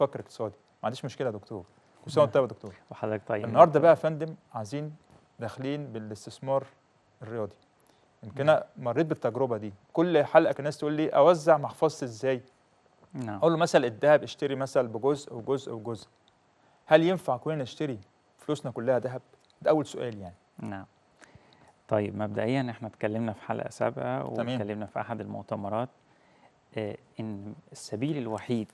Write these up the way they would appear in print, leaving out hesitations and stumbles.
فكر اقتصادي. ما عنديش مشكله يا دكتور، كل سنه وانت طيب يا دكتور. وحضرتك طيب. النهارده بقى يا فندم عايزين داخلين بالاستثمار الرياضي. يمكن انا مريت بالتجربه دي، كل حلقه كان الناس تقول لي اوزع محفظتي ازاي؟ نعم. اقول له مثلا الذهب اشتري مثلا بجزء وجزء وجزء. هل ينفع كلنا نشتري فلوسنا كلها ذهب؟ ده اول سؤال يعني. نعم. طيب مبدئيا احنا اتكلمنا في حلقة سابقة تمام. واتكلمنا في أحد المؤتمرات إن السبيل الوحيد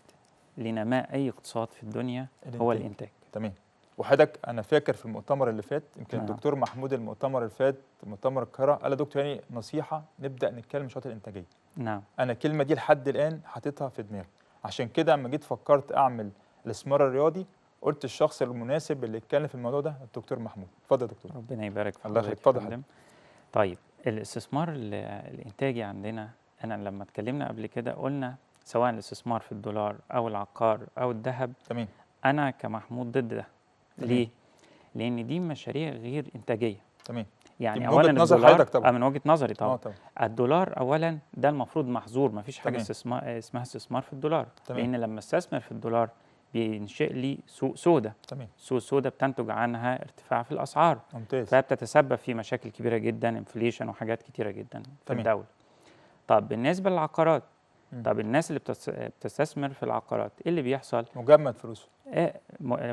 لنماء أي اقتصاد في الدنيا هو الإنتاج. تمام. وحضرتك انا فاكر في المؤتمر اللي فات يمكن نعم. الدكتور محمود المؤتمر اللي فات مؤتمر القاهره قال يا دكتور يعني نصيحه نبدا نتكلم مشروعات الانتاجيه. نعم. انا الكلمه دي لحد الان حاططها في دماغي، عشان كده لما جيت فكرت اعمل الاستثمار الرياضي قلت الشخص المناسب اللي يتكلم في الموضوع ده الدكتور محمود. اتفضل يا دكتور. ربنا يبارك في الله حضرتك. يخليك. اتفضل. طيب الاستثمار الإنتاجي عندنا، أنا لما اتكلمنا قبل كده قلنا سواء الاستثمار في الدولار أو العقار أو الذهب، تمام. أنا كمحمود ضد ده. ليه؟ لأن دي مشاريع غير إنتاجية. تمام. يعني من أولا وجهة نظر الدولار حضرتك طبعا. من وجهة نظري طبعا. طبعا. الدولار أولا ده المفروض محظور، ما فيش حاجة تمام. اسمها استثمار في الدولار. تمام. لأن لما استثمر في الدولار بينشئ لي سوق سوداء. تمام. سوق سوداء بتنتج عنها ارتفاع في الأسعار. ممتاز. فبتتسبب في مشاكل كبيرة جدا، انفليشن وحاجات كتيرة جدا في تمام. الدولة. طب بالنسبة للعقارات، طب الناس اللي بتستثمر في العقارات ايه اللي بيحصل؟ مجمد فلوسه.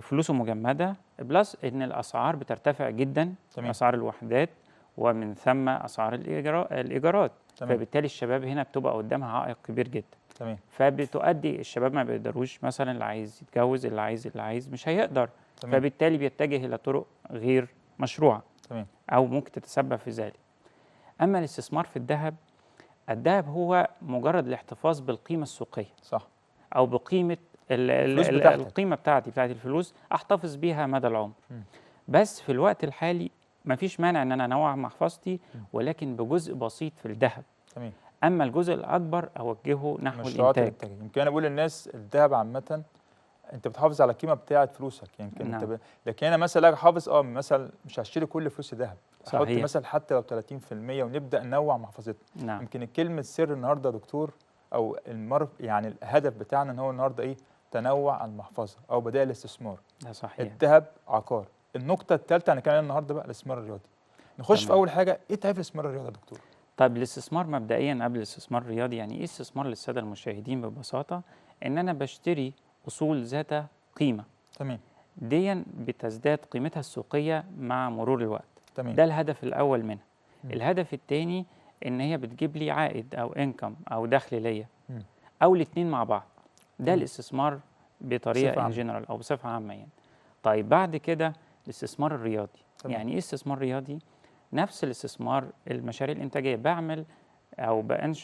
فلوسه مجمدة، بلس ان الأسعار بترتفع جدا. تمام. أسعار الوحدات ومن ثم أسعار الإيجارات. تمام. فبالتالي الشباب هنا بتبقى قدامها عائق كبير جدا. تمام. فبتؤدي الشباب ما بيقدروش، مثلا اللي عايز يتجوز اللي عايز مش هيقدر. تمام. فبالتالي بيتجه إلى طرق غير مشروعة. تمام. أو ممكن تتسبب في ذلك. أما الاستثمار في الذهب، الذهب هو مجرد الاحتفاظ بالقيمة السوقية. صح. أو بقيمة القيمة بتاعت الفلوس، أحتفظ بيها مدى العمر. بس في الوقت الحالي مفيش مانع إن أنا أنوع محفظتي، ولكن بجزء بسيط في الذهب. تمام. أما الجزء الأكبر أوجهه نحو الإنتاج. يمكن أنا بقول للناس الذهب عامة أنت بتحافظ على القيمة بتاعت فلوسك، يمكن نعم. أنت لكن أنا مثلا أجي حافظ مثلا مش هشتري كل فلوسي ذهب، أحط مثلا حتى لو 30% ونبدأ ننوع محفظتنا. نعم. يمكن الكلمة السر النهارده يا دكتور أو يعني الهدف بتاعنا إن هو النهارده إيه؟ تنوع المحفظة أو بدائل الاستثمار. ده صحيح. الذهب عقار. النقطة الثالثة أنا كمان النهارده بقى الاستثمار الرياضي. نخش تمام. في أول حاجة إيه تعريف الاستثمار الرياضي يا دكتور؟ طيب الاستثمار مبدئيا قبل الاستثمار الرياضي، يعني ايه استثمار للساده المشاهدين ببساطه؟ ان انا بشتري اصول ذات قيمه. تمام. دي بتزداد قيمتها السوقيه مع مرور الوقت. تمام. ده الهدف الاول منها. الهدف الثاني ان هي بتجيب لي عائد او انكم او دخل ليا، او الاثنين مع بعض. ده الاستثمار بطريقه ان جنرال او بصفه عامه يعني. طيب بعد كده الاستثمار الرياضي. تمام. يعني ايه استثمار رياضي؟ نفس الاستثمار المشاريع الإنتاجية،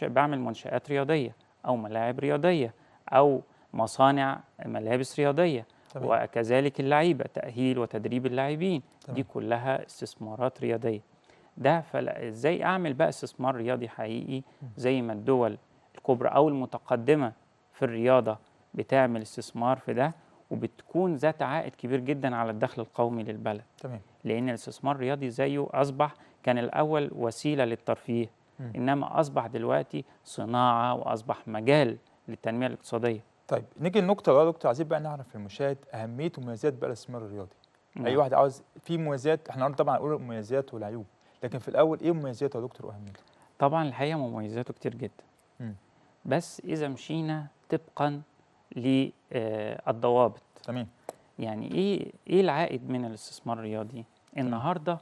بعمل منشآت رياضية أو ملاعب رياضية أو مصانع ملابس رياضية. تمام. وكذلك اللعيبة، تأهيل وتدريب اللاعبين. تمام. دي كلها استثمارات رياضية. ده إزاي أعمل بقى استثمار رياضي حقيقي زي ما الدول الكبرى أو المتقدمة في الرياضة بتعمل استثمار في ده، وبتكون ذات عائد كبير جدا على الدخل القومي للبلد. تمام. لأن الاستثمار الرياضي زيه أصبح، كان الأول وسيلة للترفيه، إنما أصبح دلوقتي صناعة وأصبح مجال للتنمية الاقتصادية. طيب نيجي لنقطة بقى يا دكتور، عايزين بقى نعرف المشاهد أهمية ومميزات بقى الاستثمار الرياضي. أي واحد عاوز في مميزات، احنا النهارده طبعا هنقول المميزات والعيوب، لكن في الأول إيه مميزاته يا دكتور وأهميته؟ طبعا الحقيقة مميزاته كتير جدا. بس إذا مشينا طبقا للضوابط. تمام. يعني إيه العائد من الاستثمار الرياضي؟ النهارده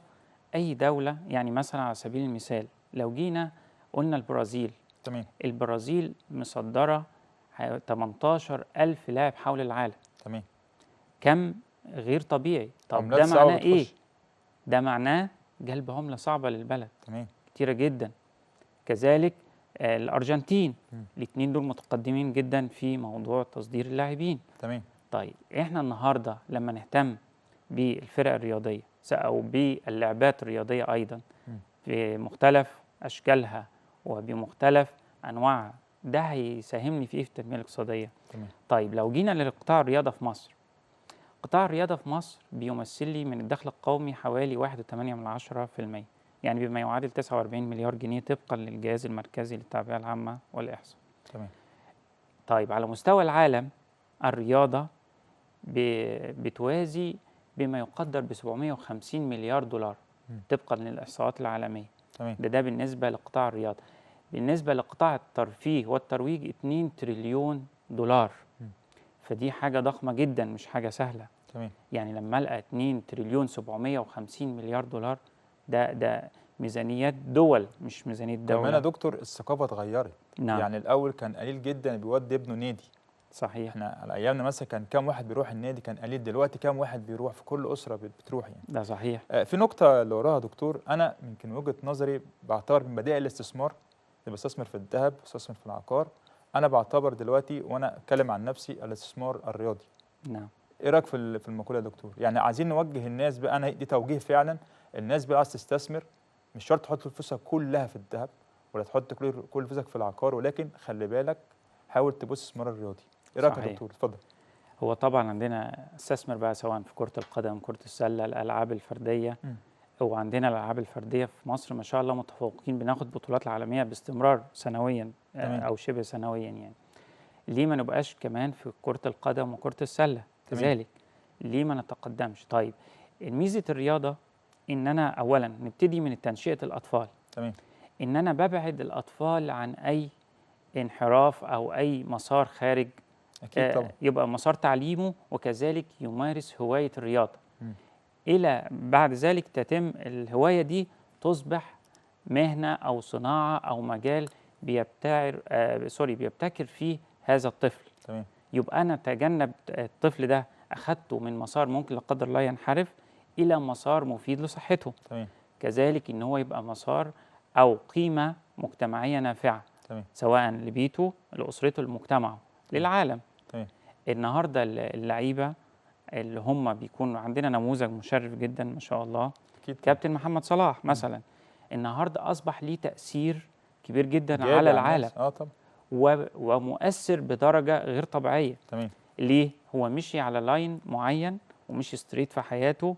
أي دولة، يعني مثلا على سبيل المثال لو جينا قلنا البرازيل. تمام. البرازيل مصدرة 18,000 لاعب حول العالم. تمام. كم غير طبيعي. طب ده معناه إيه؟ ده معناه جلب عملة صعبة للبلد. تمام. كتيرة جدا. كذلك الأرجنتين. الاثنين دول متقدمين جدا في موضوع تصدير اللاعبين. تمام. طيب احنا النهارده لما نهتم بالفرق الرياضية أو باللعبات الرياضية أيضا في مختلف أشكالها وبمختلف أنواعها، ده هيساهمني في إيه في التنمية الاقتصادية. تمام. طيب لو جينا لقطاع الرياضة في مصر، قطاع الرياضة في مصر بيمثل لي من الدخل القومي حوالي 1.8%، يعني بما يعادل 49 مليار جنيه طبقا للجهاز المركزي للتعبئة العامة والإحصاء. تمام. طيب على مستوى العالم الرياضة بتوازي بما يقدر ب 750 مليار دولار طبقا للإحصاءات العالمية. تمام. ده بالنسبة لقطاع الرياضة. بالنسبة لقطاع الترفيه والترويج 2 تريليون دولار. فدي حاجة ضخمة جدا، مش حاجة سهلة. تمام. يعني لما ألقى 2 تريليون 750 مليار دولار، ده ميزانيات دول، مش ميزانية كمان يا دولة. دكتور الثقافة اتغيرت. نعم. يعني الأول كان قليل جدا بيودي ابنه نادي. صحيح. احنا على أيامنا مثلا كان كام واحد بيروح النادي، كان قليل. دلوقتي كام واحد بيروح؟ في كل أسرة بتروح يعني. ده صحيح. في نقطة اللي وراها دكتور، أنا يمكن وجهة نظري بعتبر من بدائل الاستثمار اللي بستثمر في الذهب، بستثمر في العقار. أنا بعتبر دلوقتي وأنا أتكلم عن نفسي الاستثمار الرياضي. نعم. إيه رأيك في المقولة يا دكتور؟ يعني عايزين نوجه الناس بقى، أنا دي توجيه فعلا. الناس بقى عايز تستثمر، مش شرط تحط فلوسك كلها في الذهب ولا تحط كل فلوسك في العقار، ولكن خلي بالك حاول تبص استثمار الرياضي. إيه رأيك يا صحيح. دكتور؟ اتفضل. هو طبعا عندنا استثمر بقى سواء في كرة القدم، كرة السلة، الألعاب الفردية. وعندنا الألعاب الفردية في مصر ما شاء الله متفوقين، بناخد بطولات العالمية باستمرار سنويا تمام. أو شبه سنويا يعني. ليه ما نبقاش كمان في كرة القدم وكرة السلة تمام. كذلك؟ ليه ما نتقدمش؟ طيب، ميزة الرياضة إن أنا أولا نبتدي من تنشئة الأطفال. تمام. إن أنا ببعد الأطفال عن أي انحراف أو أي مسار خارج، أكيد طبعا. يبقى مسار تعليمه وكذلك يمارس هواية الرياضة. مم. إلى بعد ذلك تتم الهواية دي تصبح مهنة أو صناعة أو مجال بيبتكر فيه هذا الطفل. تمام. يبقى أنا تجنب الطفل ده، أخدته من مسار ممكن لا قدر الله ينحرف إلى مسار مفيد لصحته. تمام. كذلك إن هو يبقى مسار أو قيمة مجتمعية نافعة، تمام. سواء لبيته، لأسرته، لمجتمعه، للعالم. تمام. النهارده اللعيبة اللي هم بيكون عندنا نموذج مشرف جدا ما شاء الله، أكيد طبعاً. كابتن محمد صلاح مثلا، النهارده أصبح ليه تأثير كبير جدا إيجابي على على العالم، الناس. طبعا. ومؤثر بدرجة غير طبيعية. تمام. ليه؟ هو مشي على لاين معين ومشي ستريت في حياته.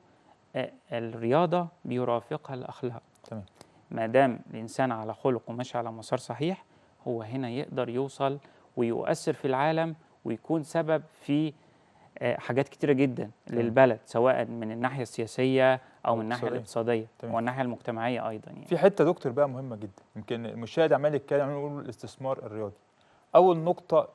الرياضة بيرافقها الأخلاق. تمام. ما دام الإنسان على خلق وماشي على مسار صحيح، هو هنا يقدر يوصل ويؤثر في العالم ويكون سبب في حاجات كتيرة جدا للبلد، سواء من الناحية السياسية أو من الناحية الاقتصادية والناحية المجتمعية أيضا يعني. في حتة دكتور بقى مهمة جدا، يمكن المشاهد عمال يتكلم عن يقول الاستثمار الرياضي. أول نقطة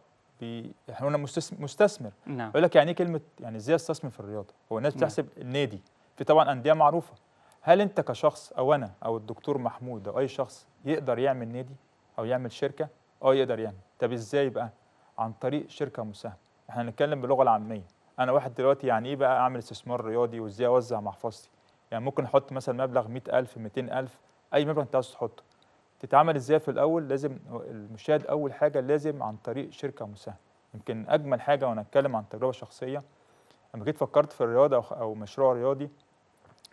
احنا قلنا مستثمر. نعم. يقول لك يعني ايه كلمة، يعني ازاي استثمر في الرياضة؟ هو الناس نعم. بتحسب النادي، في طبعا أندية معروفة. هل أنت كشخص أو أنا أو الدكتور محمود أو أي شخص يقدر يعمل نادي أو يعمل شركة؟ يقدر يعمل. طب ازاي بقى؟ عن طريق شركة مساهمة. احنا هنتكلم باللغة العامية. أنا واحد دلوقتي يعني إيه بقى أعمل استثمار رياضي وازاي أوزع محفظتي؟ يعني ممكن أحط مثلا مبلغ 100,000 200,000، أي مبلغ أنت عاوز تحطه. تتعامل ازاي في الأول؟ لازم المشاهد أول حاجة لازم عن طريق شركة مساهمة. يمكن أجمل حاجة وأنا أتكلم عن تجربة شخصية، لما جيت فكرت في الرياضة أو مشروع رياضي،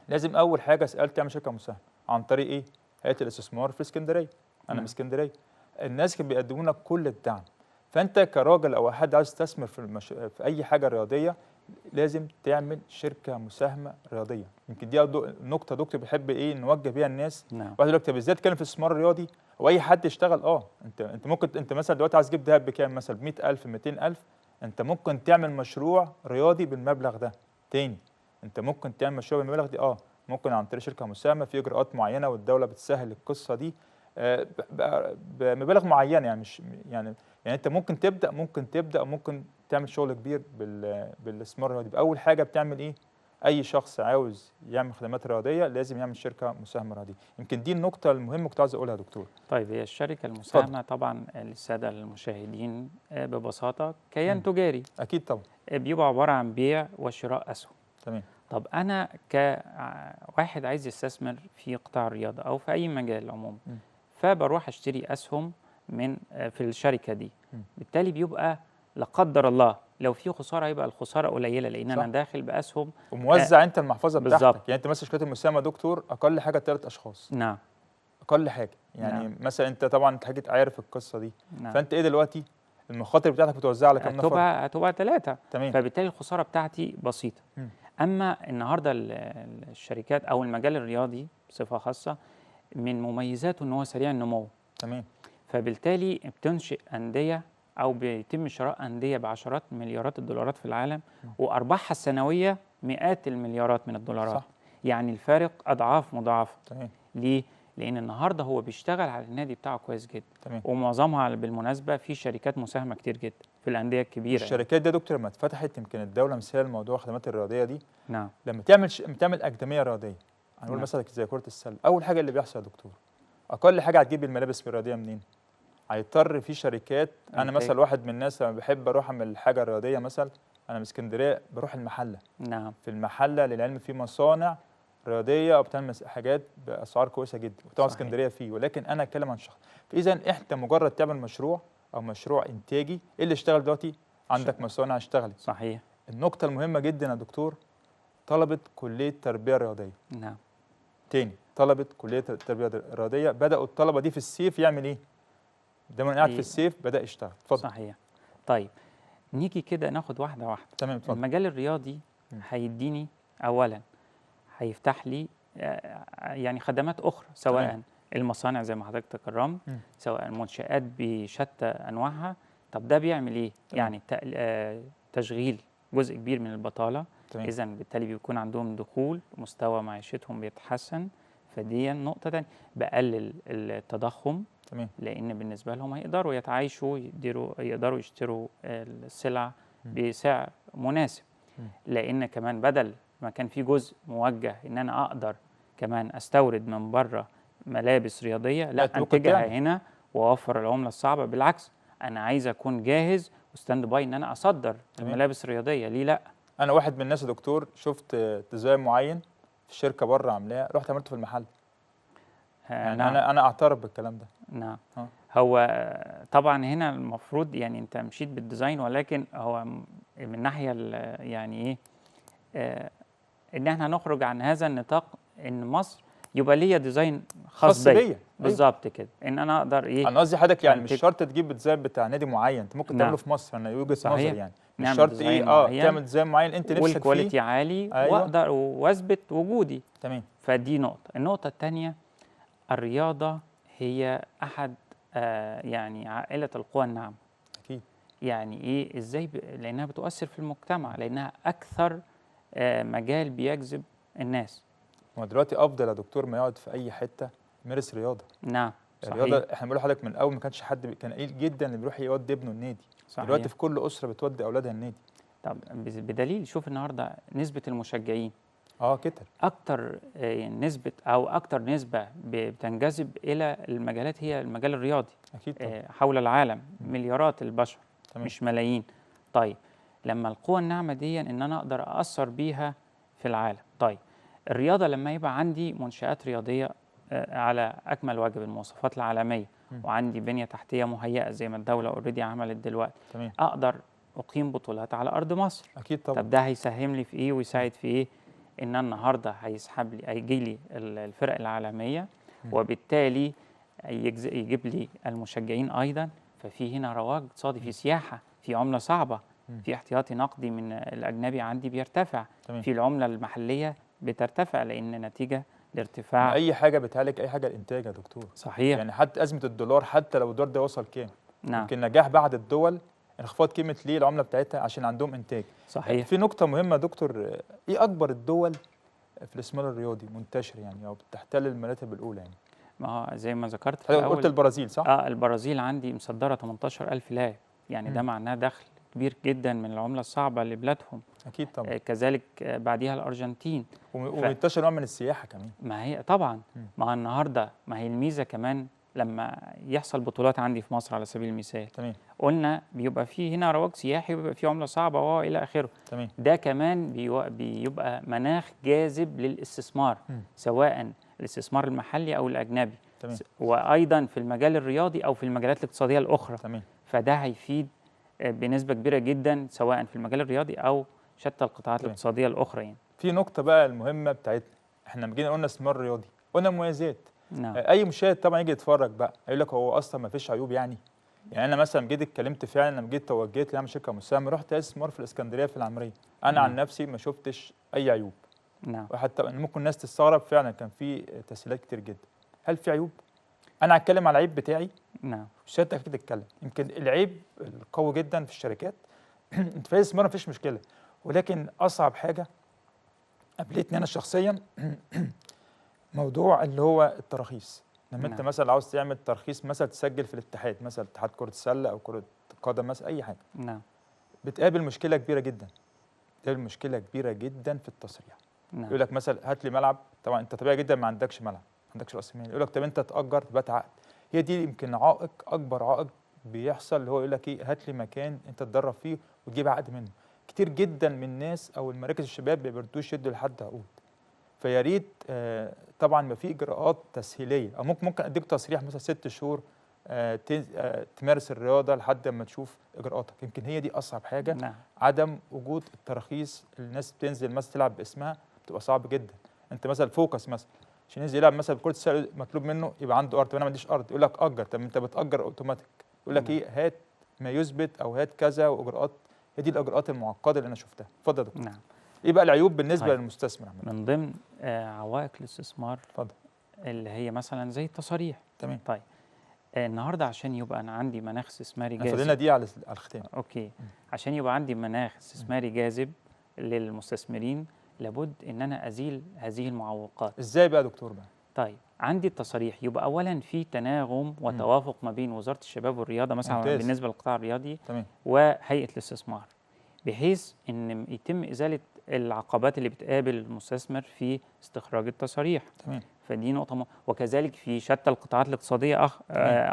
لازم أول حاجة سألت أعمل شركة مساهمة. عن طريق إيه؟ هيئة الاستثمار في اسكندرية. أنا من اسكندرية. الناس كانوا بيقدموا لك كل الدعم. فأنت كراجل أو حد عايز تستثمر في أي حاجة رياضية، لازم تعمل شركة مساهمة رياضية. يمكن دي نقطة دكتور بيحب إيه نوجه بيها الناس. نعم. واحد يقول لك طب إزاي تتكلم في الاستثمار الرياضي؟ هو أي حد يشتغل أنت ممكن، أنت مثلا دلوقتي عايز تجيب دهب بكام؟ مثلا ب 100,000 200,000. أنت ممكن تعمل مشروع رياضي بالمبلغ ده. تاني، أنت ممكن تعمل مشروع بالمبلغ دي ممكن عن طريق شركة مساهمة في إجراءات معينة، والدولة بتسهل القصة دي بمبالغ معينة. يعني مش يعني أنت ممكن تبدأ ممكن تعمل شغل كبير بالاستثمار الرياضي. أول حاجة بتعمل إيه؟ أي شخص عاوز يعمل خدمات رياضية لازم يعمل شركة مساهمة رياضية. يمكن دي النقطة المهمة كنت عايز أقولها يا دكتور. طيب، هي الشركة المساهمة طبعا للسادة المشاهدين ببساطة كيان تجاري. أكيد طبعا. بيبقى عبارة عن بيع وشراء أسهم. تمام. طب أنا كواحد عايز يستثمر في قطاع الرياضة أو في أي مجال عموما، فبروح أشتري أسهم في الشركة دي. بالتالي بيبقى لا قدر الله لو في خسارة يبقى الخسارة قليلة، لأن أنا داخل بأسهم وموزع أنت المحفظة بتاعتك. بالظبط. يعني أنت مثلا شركات المساهمة دكتور أقل حاجة 3 أشخاص. نعم. أقل حاجة يعني مثلا أنت طبعا حاجة عارف القصة دي. نعم. فأنت إيه دلوقتي المخاطر بتاعتك بتوزعها على كام نفر؟ هتبقى 3. تمام. فبالتالي الخسارة بتاعتي بسيطة. أما النهاردة الشركات أو المجال الرياضي بصفة خاصة من مميزاته إن هو سريع النمو. تمام. فبالتالي بتنشئ أندية او بيتم شراء انديه بعشرات مليارات الدولارات في العالم، وارباحها السنويه مئات المليارات من الدولارات. صح. يعني الفارق اضعاف مضاعفه. تمام. ليه؟ لان النهارده هو بيشتغل على النادي بتاعه كويس جدا، تمام. ومعظمها بالمناسبه في شركات مساهمه كتير جدا في الانديه الكبيره يعني. الشركات دي يا دكتور لما اتفتحت، يمكن الدوله مثال موضوع الخدمات الرياضيه دي، نعم. لما تعمل اكاديميه رياضيه، هنقول نعم. مثلا زي كره السله، اول حاجه اللي بيحصل يا دكتور، اقل حاجه هتجيب الملابس الرياضيه منين؟ هيضطر في شركات. انا إنتاج. مثلا واحد من الناس لما بحب اروح اعمل حاجه رياضيه، مثلا انا من اسكندريه بروح المحله. نعم. في المحله للعلم في مصانع رياضيه او بتعمل حاجات باسعار كويسه جدا، وطبعا صحيح. اسكندريه فيه، ولكن انا اتكلم عن شخص. فاذا انت مجرد تعمل مشروع او مشروع انتاجي، ايه اللي اشتغل دلوقتي؟ عندك مصانع اشتغلت. صحيح. النقطه المهمه جدا يا دكتور، طلبه كليه تربيه رياضيه. نعم. تاني، طلبه كليه التربيه الرياضيه بداوا الطلبه دي في الصيف يعمل ايه؟ ده من قاعد في الصيف بدا يشتغل. اتفضل. صحيح. طيب نيجي كده ناخد واحده واحده. تمام، اتفضل. المجال الرياضي هيديني اولا، هيفتح لي يعني خدمات اخرى، سواء تمام. المصانع زي ما حضرتك تكرمت، مم. سواء المنشآت بشتى انواعها. طب ده بيعمل ايه؟ تمام. يعني تشغيل جزء كبير من البطاله. تمام. اذا بالتالي بيكون عندهم دخول، مستوى معيشتهم بيتحسن. فدي نقطه ثانيه، بقلل التضخم. تمام. لان بالنسبه لهم هيقدروا يتعايشوا، يقدروا يشتروا السلع بسعر مناسب. لان كمان بدل ما كان في جزء موجه ان انا اقدر كمان استورد من بره ملابس رياضيه، لا انتجها هنا واوفر العمله الصعبه. بالعكس، انا عايز اكون جاهز وستاند باي ان انا اصدر الملابس الرياضيه. ليه لا؟ انا واحد من الناس يا دكتور، شفت ديزاين معين في شركه بره عاملاه، رحت عملته في المحل. يعني نعم. انا اعترف بالكلام ده. نعم. هو طبعا هنا المفروض يعني انت مشيت بالديزاين، ولكن هو من ناحيه يعني ايه، ان احنا نخرج عن هذا النطاق، ان مصر يبقى ليا ديزاين خاص بيا. بالظبط كده، ان انا اقدر ايه. انا قصدي حضرتك يعني مش شرط تجيب ديزاين بتاع نادي معين، انت ممكن تعمله في مصر. انا وجهه نظري يعني مش شرط ايه تعمل ديزاين معين انت نفسك فيه والكواليتي عالي. أيوة. واقدر واثبت وجودي. تمام. فدي نقطه. النقطه الثانيه، الرياضه هي احد يعني عائله القوى الناعمه. اكيد. يعني ايه ازاي؟ لانها بتؤثر في المجتمع، لانها اكثر مجال بيجذب الناس. هو دلوقتي افضل يا دكتور ما يقعد في اي حته يمارس رياضه. نعم. صحيح. الرياضه احنا بنقول لحضرتك من الاول ما كانش حد كان قليل جدا اللي بيروح يودي ابنه النادي. صحيح. دلوقتي في كل اسره بتودي اولادها النادي. طب بدليل، شوف النهارده نسبه المشجعين كتر. اكتر نسبه او اكتر نسبه بتنجذب الى المجالات هي المجال الرياضي. اكيد. حول العالم مليارات البشر. تمام. مش ملايين. طيب لما القوى الناعمه دي ان انا اقدر اثر بيها في العالم. طيب الرياضه لما يبقى عندي منشآت رياضيه على اكمل وجه بالمواصفات العالميه، وعندي بنيه تحتيه مهيئه زي ما الدوله اوريدي عملت دلوقتي، تمام. اقدر اقيم بطولات على ارض مصر. اكيد طبعا. طب ده هيساهم لي في ايه ويساعد في ايه؟ ان أنا النهارده هيسحب لي، هيجي لي الفرق العالميه، وبالتالي يجيب لي المشجعين ايضا. ففي هنا رواج اقتصادي، في سياحه، في عمله صعبه، في احتياطي نقدي من الاجنبي عندي بيرتفع. تمام. في العمله المحليه بترتفع، لان نتيجه لارتفاع اي حاجه بتعالج اي حاجه الانتاج يا دكتور. صحيح. يعني حتى ازمه الدولار، حتى لو الدولار ده وصل كام، نعم. يمكن نجاح بعض الدول انخفاض قيمه ليه العمله بتاعتها عشان عندهم انتاج. صحيح. في نقطه مهمه يا دكتور، ايه اكبر الدول في الاستثمار الرياضي منتشر يعني او بتحتل المراتب الاولى يعني؟ ما هو زي ما ذكرت في الاول قلت البرازيل صح؟ البرازيل عندي مصدره 18,000 لاعب، يعني ده معناه دخل كبير جدا من العمله الصعبه لبلادهم. اكيد طبعا. كذلك بعديها الارجنتين، ومنتشر نوع من السياحه كمان. ما هي طبعا. ما هو النهارده ما هي الميزه كمان لما يحصل بطولات عندي في مصر على سبيل المثال. تمام. قلنا بيبقى فيه هنا رواج سياحي، وبيبقى فيه عمله صعبه والى اخره. تمام. ده كمان بيبقى مناخ جاذب للاستثمار، سواء الاستثمار المحلي او الاجنبي. تمام. وايضا في المجال الرياضي او في المجالات الاقتصاديه الاخرى. تمام. فده هيفيد بنسبه كبيره جدا، سواء في المجال الرياضي او شتى القطاعات الاقتصاديه الاخرى يعني. في نقطه بقى المهمه بتاعتنا، احنا لما جينا قلنا استثمار رياضي قلنا مميزات. نعم. اي مشاهد طبعا يجي يتفرج بقى يقول لك هو اصلا ما فيش عيوب يعني انا مثلا جيت اتكلمت فعلا لما جيت توجهت لاعمل شركه مساهمه، رحت استثمار في الاسكندريه في العمريه، انا عن نفسي ما شفتش اي عيوب. نعم. وحتى ممكن الناس تستغرب، فعلا كان في تسهيلات كتير جدا. هل في عيوب؟ انا هتكلم على العيب بتاعي، نعم. سيادتك اكيد تتكلم. يمكن العيب القوي جدا في الشركات انت في الاستثمار مفيش مشكله، ولكن اصعب حاجه قابلتني انا شخصيا موضوع اللي هو التراخيص. لما انت نعم. مثلا عاوز تعمل ترخيص مثلا تسجل في الاتحاد، مثلا اتحاد كره السله او كره القدم مثلا اي حاجه، نعم. بتقابل مشكله كبيره جدا، بتقابل مشكله كبيره جدا في التصريح. نعم. يقول لك مثلا هات لي ملعب، طبعا انت طبيعي جدا ما عندكش ملعب، ما عندكش راس مال، يقول لك طب انت تاجر تبات عقد. هي دي يمكن عائق، اكبر عائق بيحصل، اللي هو يقول لك ايه، هات لي مكان انت تدرب فيه وتجيب عقد منه. كتير جدا من الناس او المراكز الشباب ما بيردوش يدوا لحد عقود. فيا ريت طبعا ما في اجراءات تسهيليه، او ممكن اديك تصريح مثلا 6 شهور تمارس الرياضه لحد ما تشوف اجراءاتك. يمكن هي دي اصعب حاجه، نعم. عدم وجود التراخيص. الناس بتنزل مثلا تلعب باسمها بتبقى صعب جدا. انت مثلا فوكس مثلا عشان ينزل يلعب مثلا بكره السله مطلوب منه يبقى عنده ارض، وانا ما عنديش ارض، يقول لك اجر. طب انت بتاجر اوتوماتيك، يقول لك ايه، هات ما يثبت او هات كذا واجراءات. هي دي الاجراءات المعقده اللي انا شفتها. اتفضل يا دكتور. نعم. ايه بقى العيوب بالنسبه طيب. للمستثمر عامه؟ من ضمن عوائق الاستثمار اتفضل. اللي هي مثلا زي التصاريح. تمام. طيب. النهارده عشان يبقى انا عندي مناخ استثماري احنا فاضلنا جاذب. دي على الختام. اوكي. عشان يبقى عندي مناخ استثماري جاذب للمستثمرين، لابد ان انا ازيل هذه المعوقات. ازاي بقى يا دكتور بقى؟ طيب، عندي التصاريح يبقى اولا في تناغم وتوافق ما بين وزاره الشباب والرياضه مثلا ممتاز. بالنسبه للقطاع الرياضي تمام. وهيئه الاستثمار، بحيث ان يتم ازاله العقبات اللي بتقابل المستثمر في استخراج التصاريح. تمام. فدي نقطه وكذلك في شتى القطاعات الاقتصاديه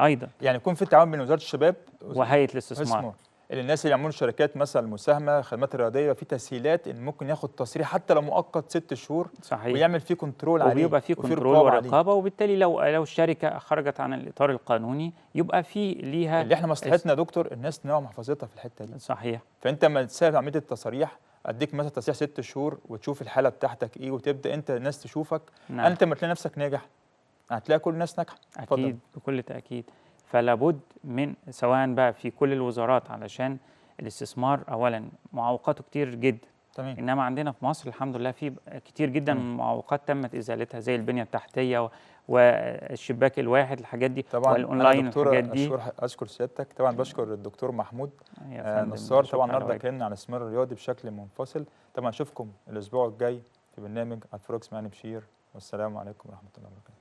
ايضا، يعني يكون في تعاون بين وزاره الشباب وهيئه الاستثمار. اللي الناس اللي يعملوا شركات مثلا المساهمه خدمات رياضيه، في تسهيلات ان ممكن ياخد تصريح حتى لو مؤقت 6 شهور، صحيح. ويعمل فيه كنترول عليه، وبيبقى فيه وفي كنترول رقابة عليه. ورقابه، وبالتالي لو الشركه خرجت عن الاطار القانوني يبقى في ليها اللي احنا مصلحتنا يا دكتور الناس تنوع محفظتها في الحته دي. صحيح. فانت لما تسهل عمليه التصاريح، اديك مثلا تصريح 6 شهور وتشوف الحاله بتاعتك ايه، وتبدا انت الناس تشوفك. نعم. انت لما تلاقي نفسك ناجح هتلاقي كل الناس ناجحه. اكيد بكل تاكيد. فلا بد من سواء بقى في كل الوزارات، علشان الاستثمار اولا معوقاته كتير جدا. تمام. انما عندنا في مصر الحمد لله في كتير جدا من المعوقات تمت ازالتها، زي البنيه التحتيه والشباك الواحد، الحاجات دي، طبعا والاونلاين، أنا دكتور الحاجات دي. اشكر سيادتك. طبعا بشكر الدكتور محمود يا فندم، نصار. شكرا طبعا على النهارده واجب. اتكلمنا عن الاستثمار الرياضي بشكل منفصل. طبعا اشوفكم الاسبوع الجاي في برنامج الفروكس مع بشير، والسلام عليكم ورحمه الله وبركاته.